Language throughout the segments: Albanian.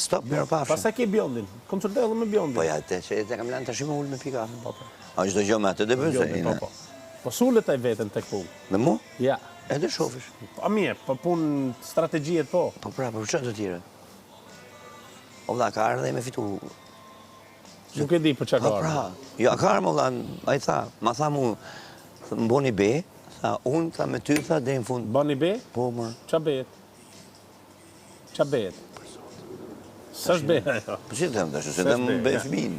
Stop, mirë pafshim. Pastaj ke Bjondin. Konsultoj edhe me Bjondin. Po ja, te kam lënë tash me ulë me pikafën. A çdo gjë me atë do bëj. Po. Po sulet ai veten tek punë. Me mu? Ja. Edhe shofish. A mirë, po punë strategjiet po. Po pra, për çfarë të tjera? O vlla, ka ardhe me fitu. Nuk e di për çka Po ka. pra, ja ka ardhe, vlla, ai tha, ma tha mu, mboni be, tha, unë tha me ty, tha, deri në fund. Bani be? Po, më. Qa behet? Qa behet? S'është behet ajo. Po që të them tash, se them be fëmin.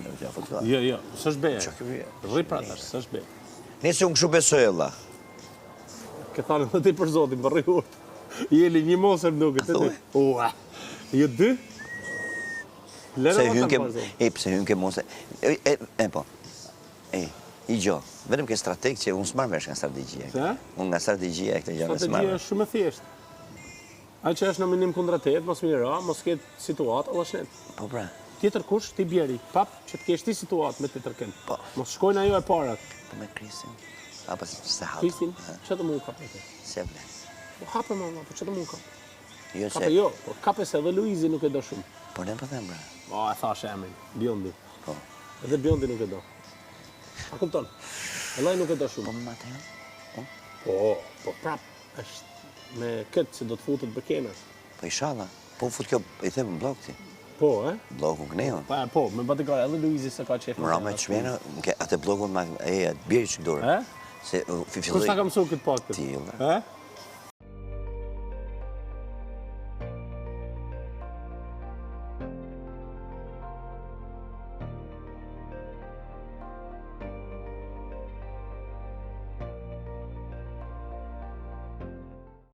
Jo, s'është behet. Qa këpje? Rri pra tash, s'është behet. Nëse unë kështu besoj, vlla. Ke thënë edhe ti për zotin, për rriurt. Jeli një mosër duket, e ti. Ua, jo dy? Pse hynke, pse hynke mos po. I gjo, vetëm ke strateg që unë s'marr vesh nga strategjia. Se? Unë nga strategjia e këtë gjë s'marr. Strategjia është shumë e thjeshtë. Ai që është nominim kundra tetë, mos mira, mos ketë situatë, Allah shnet. Po pra. Tjetër kush ti bjeri, pap që të kesh ti situatë me tjetër kënd. Po. Mos shkojnë ajo e parat. Po me Kristin. Apo se hap. Kristin, çfarë të mund kapë atë? Se vlen. Po hapë më, po çfarë të mund kapë? Jo se. Kapë jo, po kapë se edhe Luizi nuk e do shumë. Po ne po them bra. Po e thash emrin, Bjondi. Po. Edhe Bjondi nuk e do. A kupton? Vallai nuk e do shumë. Po më atë. Po prap është me këtë se do të futet Bekena. Po inshallah. Po fut kjo i them blok ti. Po, Blokun kneu. Po, me batikar edhe Luizi se ka qef. Mëra me çmena, atë blokun me e bjerë që dorë. Se Kush ta ka mësuar këtë pak? Ti, Ë?